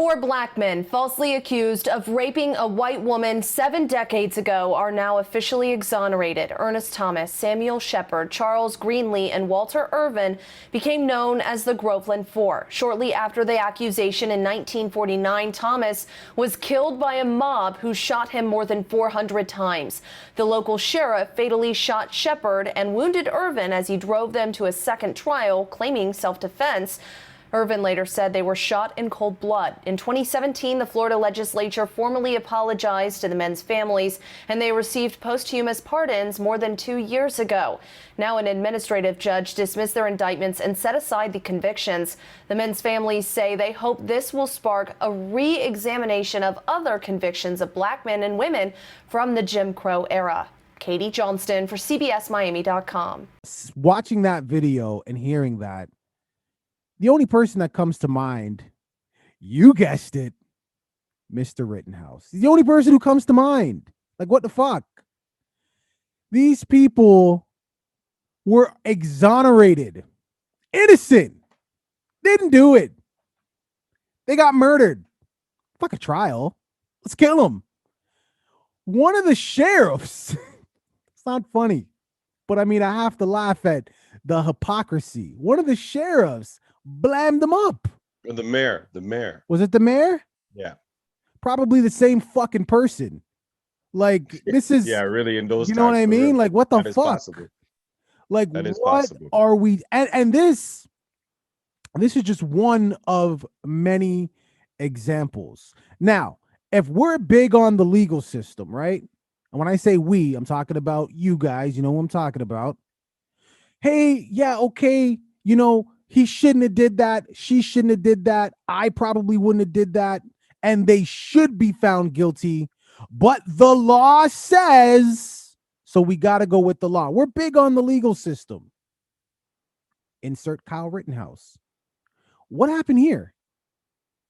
Four black men falsely accused of raping a white woman 7 decades ago are now officially exonerated. Ernest Thomas, Samuel Shepard, Charles Greenlee, and Walter Irvin became known as the Groveland Four. Shortly after the accusation in 1949, Thomas was killed by a mob who shot him more than 400 times. The local sheriff fatally shot Shepard and wounded Irvin as he drove them to a second trial, claiming self-defense. Irvin later said they were shot in cold blood. In 2017, the Florida legislature formally apologized to the men's families, and they received posthumous pardons more than 2 years ago. Now an administrative judge dismissed their indictments and set aside the convictions. The men's families say they hope this will spark a re-examination of other convictions of black men and women from the Jim Crow era. Katie Johnston for CBSMiami.com. Watching that video and hearing that, the only person that comes to mind, you guessed it, Mr. Rittenhouse. He's the only person who comes to mind. Like, what the fuck? These people were exonerated. Innocent. Didn't do it. They got murdered. Fuck a trial. Let's kill them. One of the sheriffs, it's not funny, but I mean, I have to laugh at the hypocrisy. One of the sheriffs blammed them up. The mayor. Was it the mayor? Yeah. Probably the same fucking person. Like, this is, yeah, really, in those, you know what I mean? Like, what the fuck? Possible. Like, that is what possible. are we? And this is just one of many examples. Now, if we're big on the legal system, right? And when I say we, I'm talking about you guys. You know who I'm talking about. Hey, yeah, okay, you know, he shouldn't have did that. She shouldn't have did that. I probably wouldn't have did that. And they should be found guilty. But the law says, so we got to go with the law. We're big on the legal system. Insert Kyle Rittenhouse. What happened here?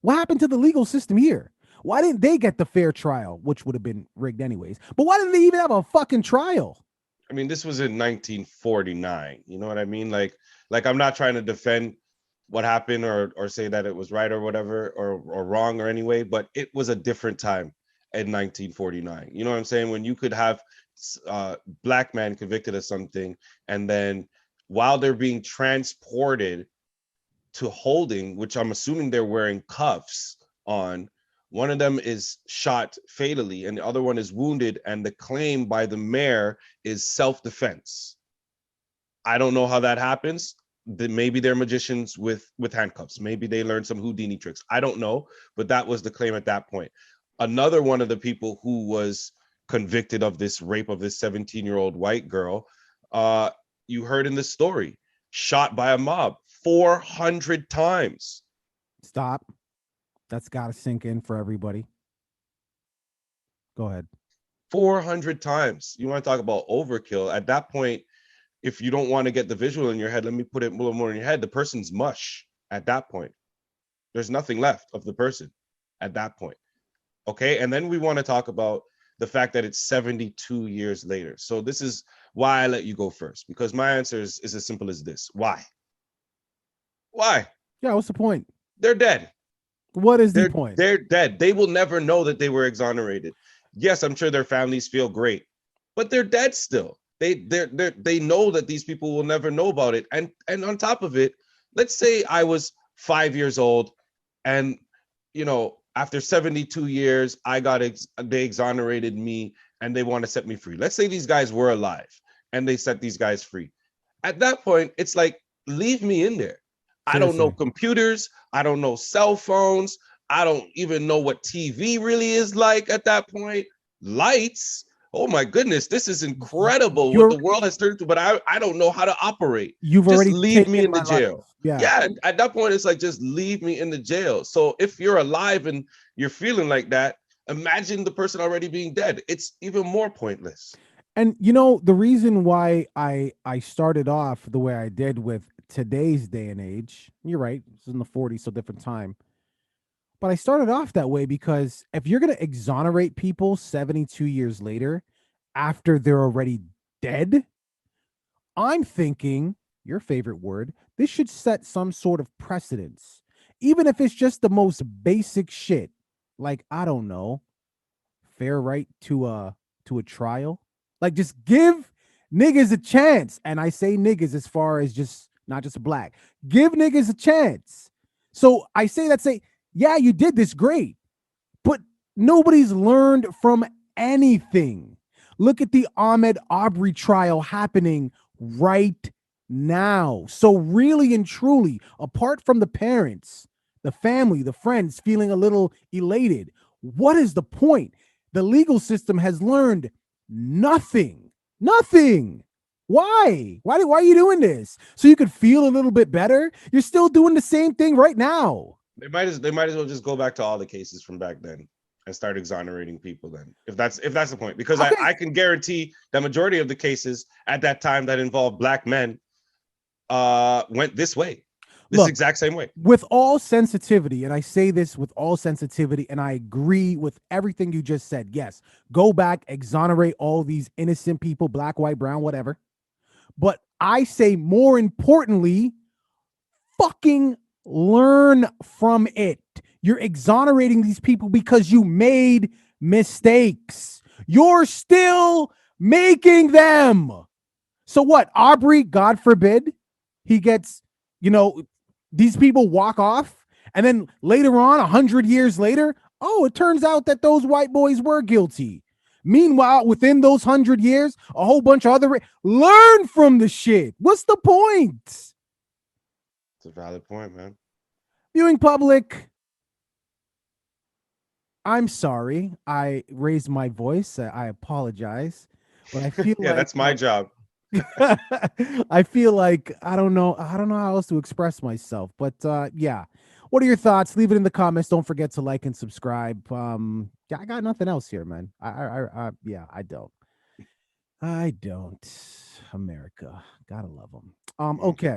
What happened to the legal system here? Why didn't they get the fair trial, which would have been rigged anyways? But why didn't they even have a fucking trial? I mean, this was in 1949. You know what I mean? Like I'm not trying to defend what happened or say that it was right or whatever or wrong or anyway, but it was a different time in 1949. You know what I'm saying? When you could have black man convicted of something, and then while they're being transported to holding, which I'm assuming they're wearing cuffs on, one of them is shot fatally and the other one is wounded, and the claim by the mayor is self-defense. I don't know how that happens. Maybe they're magicians with handcuffs. Maybe they learned some Houdini tricks. I don't know, but that was the claim at that point. Another one of the people who was convicted of this rape of this 17-year-old white girl, you heard in the story, shot by a mob 400 times. Stop. That's got to sink in for everybody. Go ahead. 400 times. You want to talk about overkill? At that point, if you don't want to get the visual in your head, let me put it a little more in your head. The person's mush at that point. There's nothing left of the person at that point. Okay. And then we want to talk about the fact that it's 72 years later. So this is why I let you go first, because my answer is as simple as this. Why? Yeah. What's the point? They're dead. What is the point? They're dead. They will never know that they were exonerated. Yes, I'm sure their families feel great, but they're dead still. They know that these people will never know about it. And on top of it, let's say I was 5 years old, and you know, after 72 years, they exonerated me and they want to set me free. Let's say these guys were alive and they set these guys free. At that point, it's like, leave me in there. I don't know computers. I don't know cell phones. I don't even know what TV really is like at that point. Lights. Oh my goodness, this is incredible what the world has turned to, but I don't know how to operate. You've just already leave me in the jail. Life. Yeah. Yeah, at that point, it's like, just leave me in the jail. So if you're alive and you're feeling like that, imagine the person already being dead. It's even more pointless. And you know, the reason why I started off the way I did with today's day and age, you're right, this is in the 40s, so different time. But I started off that way because if you're going to exonerate people 72 years later after they're already dead, I'm thinking, your favorite word, this should set some sort of precedence. even if it's just the most basic shit, like, I don't know, fair right to a trial. Like, just give niggas a chance. And I say niggas as far as just not just black. Give niggas a chance. So I say that, say, yeah, you did this great, but nobody's learned from anything. Look at the Ahmaud Arbery trial happening right now. So really and truly, apart from the parents, the family, the friends feeling a little elated, what is the point? The legal system has learned nothing. Nothing. Why? Why are you doing this? So you could feel a little bit better? You're still doing the same thing right now. They might as well just go back to all the cases from back then and start exonerating people then, if that's the point. Because Okay. I can guarantee the majority of the cases at that time that involved black men went this way. This exact same way. With all sensitivity, and I say this with all sensitivity, and I agree with everything you just said. Yes, go back, exonerate all these innocent people, black, white, brown, whatever. But I say more importantly, fucking learn from it. You're exonerating these people because you made mistakes. You're still making them. So what? Aubrey, God forbid, he gets, these people walk off, and then later on, 100 years later, oh, it turns out that those white boys were guilty. Meanwhile, within those 100 years, a whole bunch of other learn from the shit. What's the point? It's a valid point, man. Viewing public, I'm sorry. I raised my voice. I apologize, but I feel yeah, that's my job. I feel like I don't know how else to express myself, but yeah. What are your thoughts? Leave it in the comments. Don't forget to like and subscribe. Yeah, I got nothing else here, man. I don't. America, gotta love them. Okay.